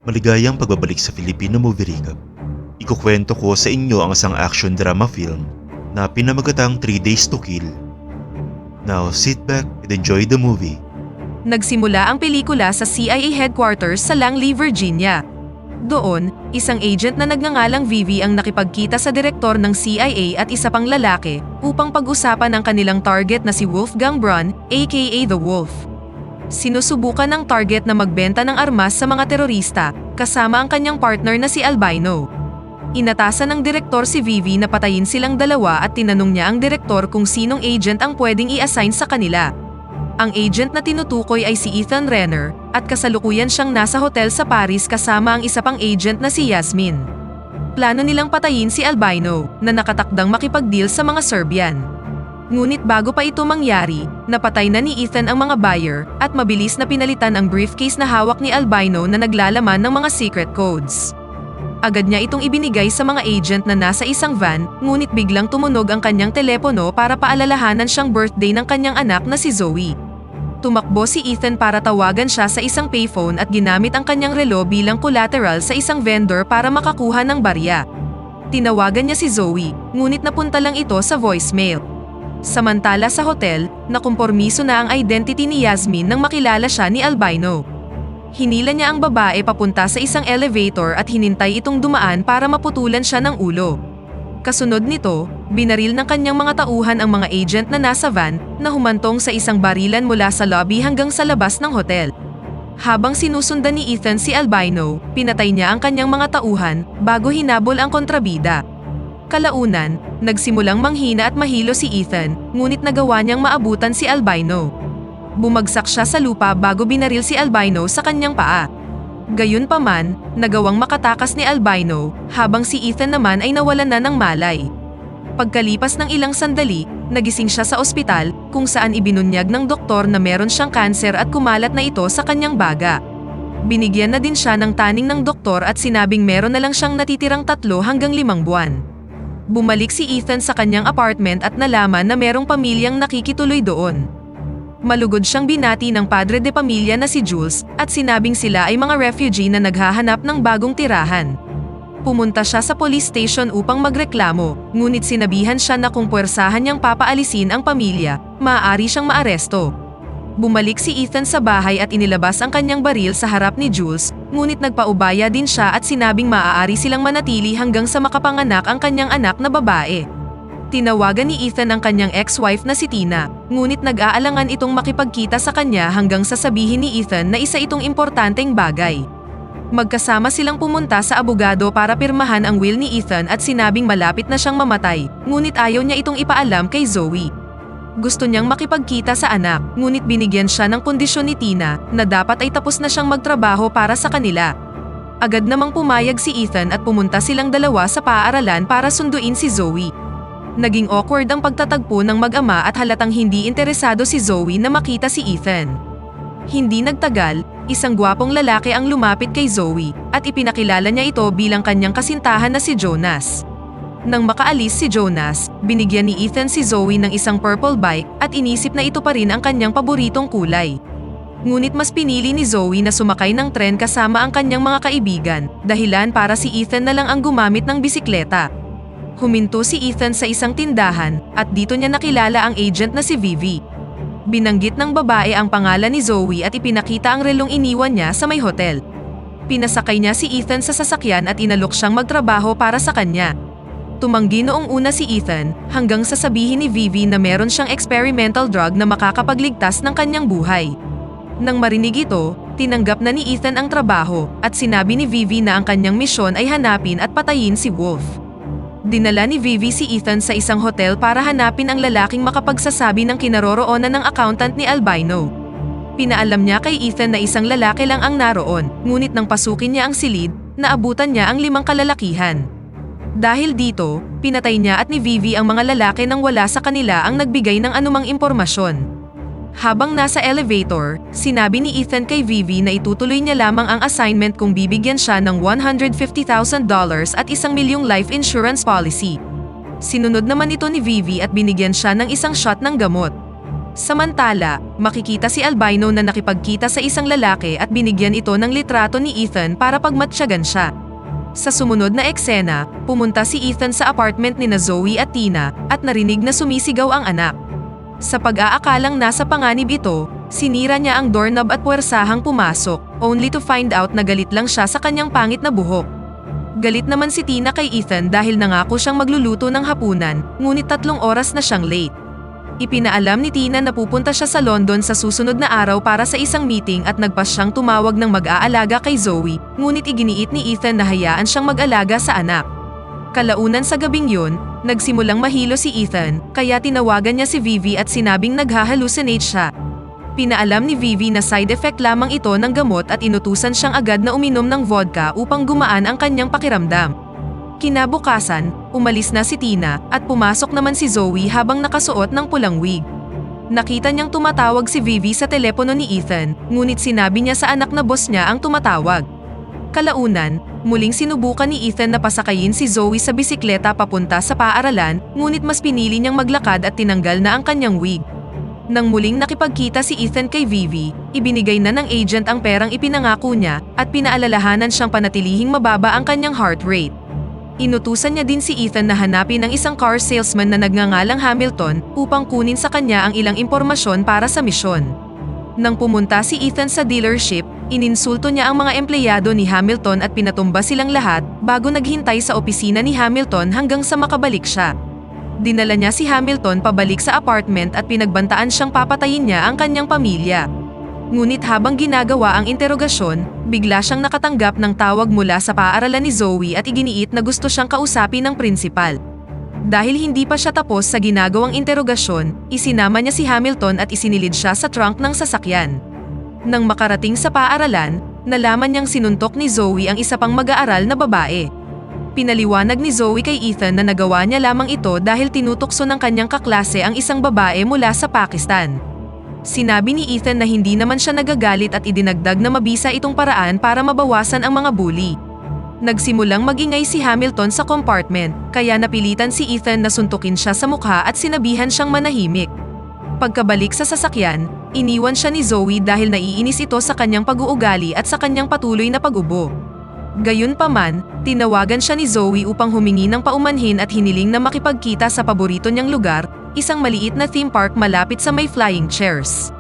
Maligayang pagbabalik sa Filipino Movie Recap. Ikukwento ko sa inyo ang isang action drama film na pinamagatang 3 Days to Kill. Now sit back and enjoy the movie. Nagsimula ang pelikula sa CIA headquarters sa Langley, Virginia. Doon, isang agent na nagngangalang Vivi ang nakipagkita sa direktor ng CIA at isa pang lalaki upang pag-usapan ang kanilang target na si Wolfgang Braun, aka The Wolf. Sinusubukan ng target na magbenta ng armas sa mga terorista, kasama ang kanyang partner na si Albino. Inatasan ng direktor si Vivi na patayin silang dalawa at tinanong niya ang direktor kung sinong agent ang pwedeng i-assign sa kanila. Ang agent na tinutukoy ay si Ethan Renner at kasalukuyan siyang nasa hotel sa Paris kasama ang isa pang agent na si Yasmin. Plano nilang patayin si Albino na nakatakdang makipag-deal sa mga Serbian. Ngunit bago pa ito mangyari, napatay na ni Ethan ang mga buyer at mabilis na pinalitan ang briefcase na hawak ni Albino na naglalaman ng mga secret codes. Agad niya itong ibinigay sa mga agent na nasa isang van, ngunit biglang tumunog ang kanyang telepono para paalalahanan siyang birthday ng kanyang anak na si Zoe. Tumakbo si Ethan para tawagan siya sa isang payphone at ginamit ang kanyang relo bilang collateral sa isang vendor para makakuha ng barya. Tinawagan niya si Zoe, ngunit napunta lang ito sa voicemail. Samantala sa hotel, nakumpormiso na ang identity ni Yasmin nang makilala siya ni Albino. Hinila niya ang babae papunta sa isang elevator at hinintay itong dumaan para maputulan siya ng ulo. Kasunod nito, binaril ng kanyang mga tauhan ang mga agent na nasa van na humantong sa isang barilan mula sa lobby hanggang sa labas ng hotel. Habang sinusundan ni Ethan si Albino, pinatay niya ang kanyang mga tauhan bago hinabol ang kontrabida. Kalaunan, nagsimulang manghina at mahilo si Ethan, ngunit nagawa niyang maabutan si Albino. Bumagsak siya sa lupa bago binaril si Albino sa kanyang paa. Gayunpaman, nagawang makatakas ni Albino, habang si Ethan naman ay nawalan na ng malay. Pagkalipas ng ilang sandali, nagising siya sa ospital, kung saan ibinunyag ng doktor na meron siyang kanser at kumalat na ito sa kanyang baga. Binigyan na din siya ng taning ng doktor at sinabing meron na lang siyang natitirang 3 hanggang 5 buwan. Bumalik si Ethan sa kanyang apartment at nalaman na merong pamilyang nakikituloy doon. Malugod siyang binati ng padre de pamilya na si Jules at sinabing sila ay mga refugee na naghahanap ng bagong tirahan. Pumunta siya sa police station upang magreklamo, ngunit sinabihan siya na kung puwersahan niyang papaalisin ang pamilya, maaari siyang maaresto. Bumalik si Ethan sa bahay at inilabas ang kanyang baril sa harap ni Jules, ngunit nagpaubaya din siya at sinabing maaari silang manatili hanggang sa makapanganak ang kanyang anak na babae. Tinawagan ni Ethan ang kanyang ex-wife na si Tina, ngunit nag-aalangan itong makipagkita sa kanya hanggang sasabihin ni Ethan na isa itong importanteng bagay. Magkasama silang pumunta sa abogado para pirmahan ang will ni Ethan at sinabing malapit na siyang mamatay, ngunit ayaw niya itong ipaalam kay Zoe. Gusto niyang makipagkita sa anak, ngunit binigyan siya ng kondisyon ni Tina na dapat ay tapos na siyang magtrabaho para sa kanila. Agad namang pumayag si Ethan at pumunta silang dalawa sa paaralan para sunduin si Zoe. Naging awkward ang pagtatagpo ng mag-ama at halatang hindi interesado si Zoe na makita si Ethan. Hindi nagtagal, isang gwapong lalaki ang lumapit kay Zoe at ipinakilala niya ito bilang kanyang kasintahan na si Jonas. Nang makaalis si Jonas, binigyan ni Ethan si Zoe ng isang purple bike at inisip na ito pa rin ang kanyang paboritong kulay. Ngunit mas pinili ni Zoe na sumakay ng tren kasama ang kanyang mga kaibigan, dahilan para si Ethan na lang ang gumamit ng bisikleta. Huminto si Ethan sa isang tindahan at dito niya nakilala ang agent na si Vivi. Binanggit ng babae ang pangalan ni Zoe at ipinakita ang relong iniwan niya sa may hotel. Pinasakay niya si Ethan sa sasakyan at inalok siyang magtrabaho para sa kanya. Tumanggi noong una si Ethan hanggang sasabihin ni Vivi na meron siyang experimental drug na makakapagligtas ng kanyang buhay. Nang marinig ito, tinanggap na ni Ethan ang trabaho at sinabi ni Vivi na ang kanyang misyon ay hanapin at patayin si Wolf. Dinala ni Vivi si Ethan sa isang hotel para hanapin ang lalaking makapagsasabi ng kinaroroonan ng accountant ni Albino. Pinaalam niya kay Ethan na isang lalaki lang ang naroon, ngunit nang pasukin niya ang silid, naabutan niya ang 5 kalalakihan. Dahil dito, pinatay niya at ni Vivi ang mga lalaki nang wala sa kanila ang nagbigay ng anumang impormasyon. Habang nasa elevator, sinabi ni Ethan kay Vivi na itutuloy niya lamang ang assignment kung bibigyan siya ng $150,000 at 1,000,000 life insurance policy. Sinunod naman ito ni Vivi at binigyan siya ng isang shot ng gamot. Samantala, makikita si Albino na nakipagkita sa isang lalaki at binigyan ito ng litrato ni Ethan para pagmatsyagan siya. Sa sumunod na eksena, pumunta si Ethan sa apartment ni na Zoe at Tina at narinig na sumisigaw ang anak. Sa pag-aakalang nasa panganib ito, sinira niya ang doorknob at puwersahang pumasok, only to find out na galit lang siya sa kanyang pangit na buhok. Galit naman si Tina kay Ethan dahil nangako siyang magluluto ng hapunan, ngunit 3 oras na siyang late. Ipinaalam ni Tina na pupunta siya sa London sa susunod na araw para sa isang meeting at nagpas siyang tumawag ng mag-aalaga kay Zoe, ngunit iginiit ni Ethan na hayaan siyang mag-alaga sa anak. Kalaunan sa gabing yun, nagsimulang mahilo si Ethan, kaya tinawagan niya si Vivi at sinabing naghahallucinate siya. Pinaalam ni Vivi na side effect lamang ito ng gamot at inutusan siyang agad na uminom ng vodka upang gumaan ang kanyang pakiramdam. Kinabukasan, umalis na si Tina at pumasok naman si Zoe habang nakasuot ng pulang wig. Nakita niyang tumatawag si Vivi sa telepono ni Ethan, ngunit sinabi niya sa anak na boss niya ang tumatawag. Kalaunan, muling sinubukan ni Ethan na pasakayin si Zoe sa bisikleta papunta sa paaralan, ngunit mas pinili niyang maglakad at tinanggal na ang kanyang wig. Nang muling nakipagkita si Ethan kay Vivi, ibinigay na ng agent ang perang ipinangako niya at pinaalalahanan siyang panatilihing mababa ang kanyang heart rate. Inutusan niya din si Ethan na hanapin ang isang car salesman na nagngangalang Hamilton upang kunin sa kanya ang ilang impormasyon para sa misyon. Nang pumunta si Ethan sa dealership, ininsulto niya ang mga empleyado ni Hamilton at pinatumba silang lahat bago naghintay sa opisina ni Hamilton hanggang sa makabalik siya. Dinala niya si Hamilton pabalik sa apartment at pinagbantaan siyang papatayin niya ang kanyang pamilya. Ngunit habang ginagawa ang interogasyon, bigla siyang nakatanggap ng tawag mula sa paaralan ni Zoe at iginiit na gusto siyang kausapin ng prinsipal. Dahil hindi pa siya tapos sa ginagawang interogasyon, isinama niya si Hamilton at isinilid siya sa trunk ng sasakyan. Nang makarating sa paaralan, nalaman niyang sinuntok ni Zoe ang isa pang mag-aaral na babae. Pinaliwanag ni Zoe kay Ethan na nagawa niya lamang ito dahil tinutokso ng kanyang kaklase ang isang babae mula sa Pakistan. Sinabi ni Ethan na hindi naman siya nagagalit at idinagdag na mabisa itong paraan para mabawasan ang mga bully. Nagsimulang magingay si Hamilton sa compartment, kaya napilitan si Ethan na suntukin siya sa mukha at sinabihan siyang manahimik. Pagkabalik sa sasakyan, iniwan siya ni Zoe dahil naiinis ito sa kanyang pag-uugali at sa kanyang patuloy na pag-ubo. Gayunpaman, tinawagan siya ni Zoe upang humingi ng paumanhin at hiniling na makipagkita sa paborito niyang lugar, isang maliit na theme park malapit sa may flying chairs.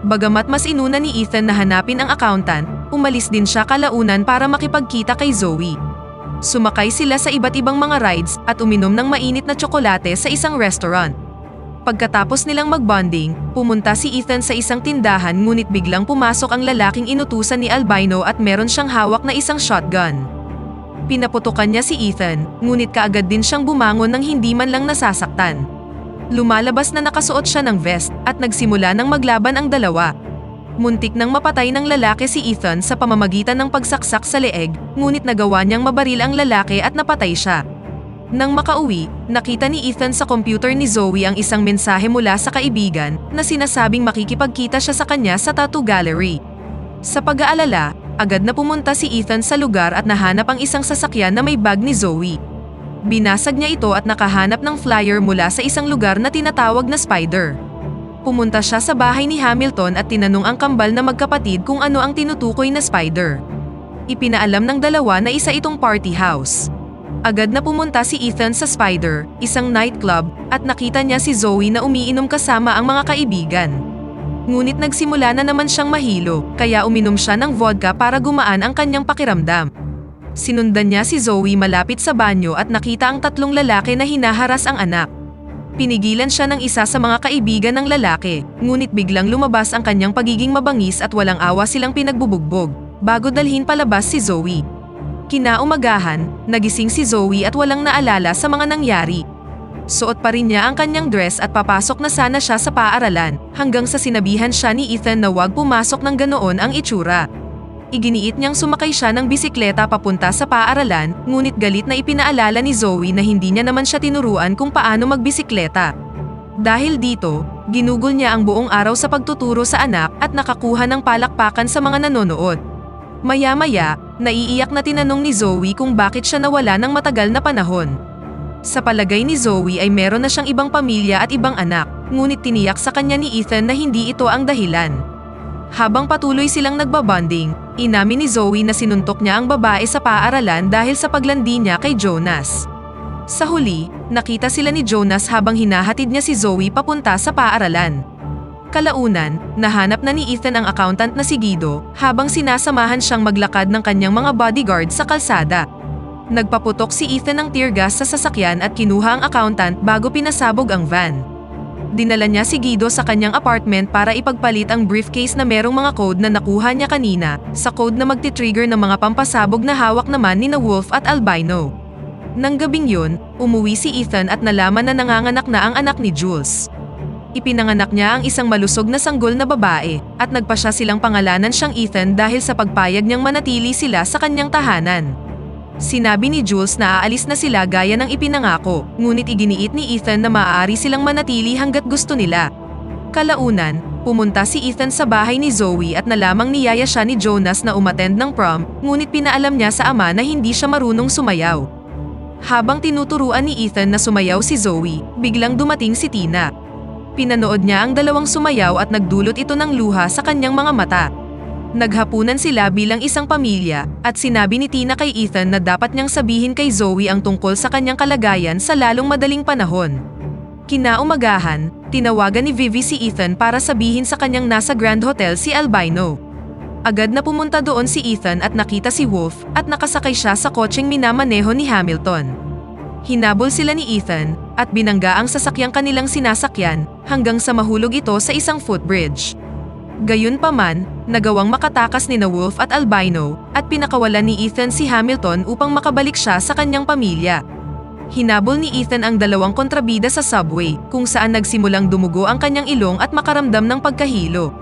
Bagamat mas inuna ni Ethan na hanapin ang accountant, umalis din siya kalaunan para makipagkita kay Zoe. Sumakay sila sa iba't ibang mga rides at uminom ng mainit na tsokolate sa isang restaurant. Pagkatapos nilang mag-bonding, pumunta si Ethan sa isang tindahan ngunit biglang pumasok ang lalaking inutusan ni Albino at meron siyang hawak na isang shotgun. Pinaputukan niya si Ethan, ngunit kaagad din siyang bumangon nang hindi man lang nasasaktan. Lumalabas na nakasuot siya ng vest at nagsimula ng maglaban ang dalawa. Muntik nang mapatay ng lalaki si Ethan sa pamamagitan ng pagsaksak sa leeg, ngunit nagawa niyang mabaril ang lalaki at napatay siya. Nang makauwi, nakita ni Ethan sa computer ni Zoe ang isang mensahe mula sa kaibigan na sinasabing makikipagkita siya sa kanya sa tattoo gallery. Sa pag-aalala, agad na pumunta si Ethan sa lugar at nahanap ang isang sasakyan na may bag ni Zoe. Binasag niya ito at nakahanap ng flyer mula sa isang lugar na tinatawag na Spider. Pumunta siya sa bahay ni Hamilton at tinanong ang kambal na magkapatid kung ano ang tinutukoy na Spider. Ipinaalam ng dalawa na isa itong party house. Agad na pumunta si Ethan sa Spider, isang nightclub, at nakita niya si Zoe na umiinom kasama ang mga kaibigan. Ngunit nagsimula na naman siyang mahilo, kaya uminom siya ng vodka para gumaan ang kanyang pakiramdam. Sinundan niya si Zoe malapit sa banyo at nakita ang 3 lalaki na hinaharas ang anak. Pinigilan siya ng isa sa mga kaibigan ng lalaki, ngunit biglang lumabas ang kanyang pagiging mabangis at walang awa silang pinagbubugbog, bago dalhin palabas si Zoe. Kinaumagahan, nagising si Zoe at walang naalala sa mga nangyari. Suot pa rin niya ang kanyang dress at papasok na sana siya sa paaralan, hanggang sa sinabihan siya ni Ethan na huwag pumasok ng ganoon ang itsura. Iginiit niyang sumakay siya ng bisikleta papunta sa paaralan, ngunit galit na ipinaalala ni Zoe na hindi niya naman siya tinuruan kung paano magbisikleta. Dahil dito, ginugol niya ang buong araw sa pagtuturo sa anak at nakakuha ng palakpakan sa mga nanonood. Maya-maya, naiiyak na tinanong ni Zoe kung bakit siya nawala ng matagal na panahon. Sa palagay ni Zoe ay meron na siyang ibang pamilya at ibang anak. ngunit tiniyak sa kanya ni Ethan na hindi ito ang dahilan. Habang patuloy silang nagbabonding, inamin ni Zoe na sinuntok niya ang babae sa paaralan dahil sa paglandi niya kay Jonas. Sa huli, nakita sila ni Jonas habang hinahatid niya si Zoe papunta sa paaralan. Kalaunan, nahanap na ni Ethan ang accountant na si Guido habang sinasamahan siyang maglakad ng kanyang mga bodyguard sa kalsada. Nagpaputok si Ethan ng tear gas sa sasakyan at kinuha ang accountant bago pinasabog ang van. Dinala niya si Guido sa kanyang apartment para ipagpalit ang briefcase na merong mga code na nakuha niya kanina sa code na magti-trigger ng mga pampasabog na hawak naman ni na Wolf at Albino. Nang gabing yun, umuwi si Ethan at nalaman na nanganganak na ang anak ni Jules. Ipinanganak niya ang isang malusog na sanggol na babae at nagpasya silang pangalanan siyang Ethan dahil sa pagpayag niyang manatili sila sa kanyang tahanan. Sinabi ni Jules na aalis na sila gaya ng ipinangako, ngunit iginiit ni Ethan na maaari silang manatili hanggat gusto nila. Kalaunan, pumunta si Ethan sa bahay ni Zoe at nalamang niyaya siya ni Jonas na umattend ng prom, ngunit pinaalam niya sa ama na hindi siya marunong sumayaw. Habang tinuturuan ni Ethan na sumayaw si Zoe, biglang dumating si Tina. Pinanood niya ang dalawang sumayaw at nagdulot ito ng luha sa kanyang mga mata. Naghapunan sila bilang isang pamilya at sinabi ni Tina kay Ethan na dapat niyang sabihin kay Zoe ang tungkol sa kanyang kalagayan sa lalong madaling panahon. Kinaumagahan, tinawagan ni Vivi si Ethan para sabihin sa kanyang nasa Grand Hotel si Albino. Agad na pumunta doon si Ethan at nakita si Wolf at nakasakay siya sa kotseng minamaneho ni Hamilton. Hinabol sila ni Ethan at binangga ang sasakyang kanilang sinasakyan hanggang sa mahulog ito sa isang footbridge. Gayunpaman, nagawang makatakas ni na Wolf at Albino at pinakawalan ni Ethan si Hamilton upang makabalik siya sa kanyang pamilya. Hinabol ni Ethan ang dalawang kontrabida sa subway kung saan nagsimulang dumugo ang kanyang ilong at makaramdam ng pagkahilo.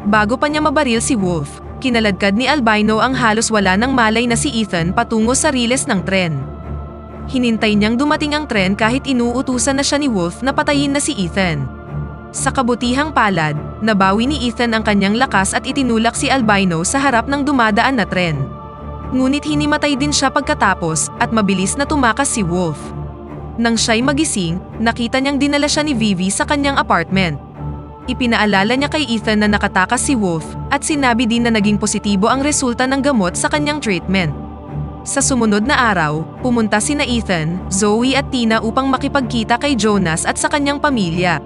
Bago pa niya mabaril si Wolf, kinaladkad ni Albino ang halos wala ng malay na si Ethan patungo sa riles ng tren. Hinintay niyang dumating ang tren kahit inuutusan na siya ni Wolf na patayin na si Ethan. Sa kabutihang palad, nabawi ni Ethan ang kanyang lakas at itinulak si Albino sa harap ng dumadaan na tren. Ngunit hinimatay din siya pagkatapos at mabilis na tumakas si Wolf. Nang siya'y magising, nakita niyang dinala siya ni Vivi sa kanyang apartment. Ipinaalala niya kay Ethan na nakatakas si Wolf at sinabi din na naging positibo ang resulta ng gamot sa kanyang treatment. Sa sumunod na araw, pumunta sina Ethan, Zoe at Tina upang makipagkita kay Jonas at sa kanyang pamilya.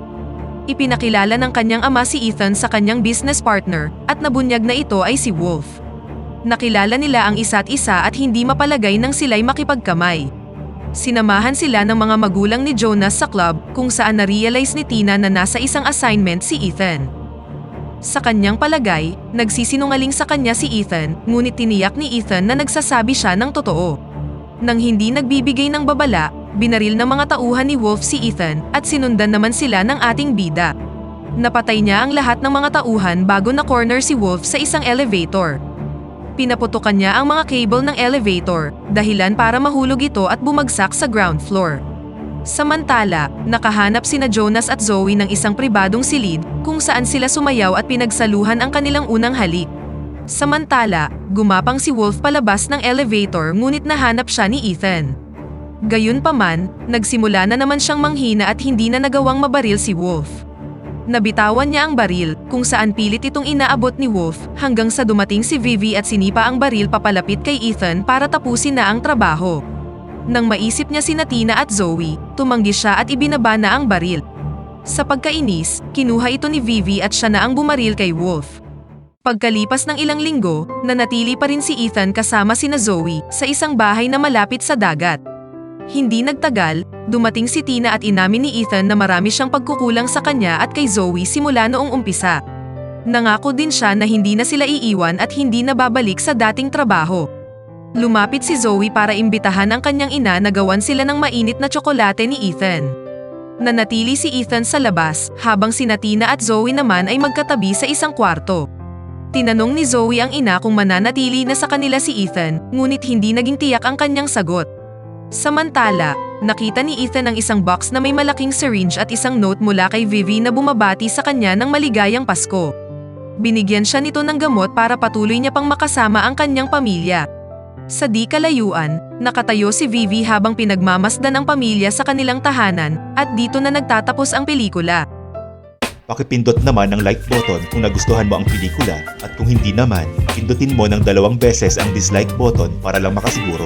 Ipinakilala ng kanyang ama si Ethan sa kanyang business partner at nabunyag na ito ay si Wolf. Nakilala nila ang isa't isa at hindi mapalagay nang sila'y makipagkamay. Sinamahan sila ng mga magulang ni Jonas sa club kung saan na-realize ni Tina na nasa isang assignment si Ethan. Sa kanyang palagay, nagsisinungaling sa kanya si Ethan, ngunit tiniyak ni Ethan na nagsasabi siya ng totoo. Nang hindi nagbibigay ng babala, binaril ng mga tauhan ni Wolf si Ethan at sinundan naman sila ng ating bida. Napatay niya ang lahat ng mga tauhan bago na-corner si Wolf sa isang elevator. Pinaputukan niya ang mga cable ng elevator, dahilan para mahulog ito at bumagsak sa ground floor. Samantala, nakahanap sina Jonas at Zoe ng isang pribadong silid kung saan sila sumayaw at pinagsaluhan ang kanilang unang halik. Samantala, gumapang si Wolf palabas ng elevator ngunit nahanap siya ni Ethan. Gayunpaman, nagsimula na naman siyang manghina at hindi na nagawang mabaril si Wolf. Nabitawan niya ang baril, kung saan pilit itong inaabot ni Wolf hanggang sa dumating si Vivi at sinipa ang baril papalapit kay Ethan para tapusin na ang trabaho. Nang maisip niya sina Tina at Zoe, tumanggi siya at ibinaba na ang baril. Sa pagkainis, kinuha ito ni Vivi at siya na ang bumaril kay Wolf. Pagkalipas ng ilang linggo, nanatili pa rin si Ethan kasama sina Zoe sa isang bahay na malapit sa dagat. Hindi nagtagal, dumating si Tina at inamin ni Ethan na marami siyang pagkukulang sa kanya at kay Zoe simula noong umpisa. Nangako din siya na hindi na sila iiwan at hindi na babalik sa dating trabaho. Lumapit si Zoe para imbitahan ang kanyang ina na gawan sila ng mainit na tsokolate ni Ethan. Nanatili si Ethan sa labas habang sina Tina at Zoe naman ay magkatabi sa isang kwarto. Tinanong ni Zoe ang ina kung mananatili na sa kanila si Ethan, ngunit hindi naging tiyak ang kanyang sagot. Samantala, nakita ni Ethan ang isang box na may malaking syringe at isang note mula kay Vivi na bumabati sa kanya ng maligayang Pasko. Binigyan siya nito ng gamot para patuloy niya pang makasama ang kanyang pamilya. Sa di kalayuan, nakatayo si Vivi habang pinagmamasdan ang pamilya sa kanilang tahanan at dito na nagtatapos ang pelikula. Pakipindot naman ang like button kung nagustuhan mo ang pelikula at kung hindi naman, pindutin mo ng 2 beses ang dislike button para lang makasiguro.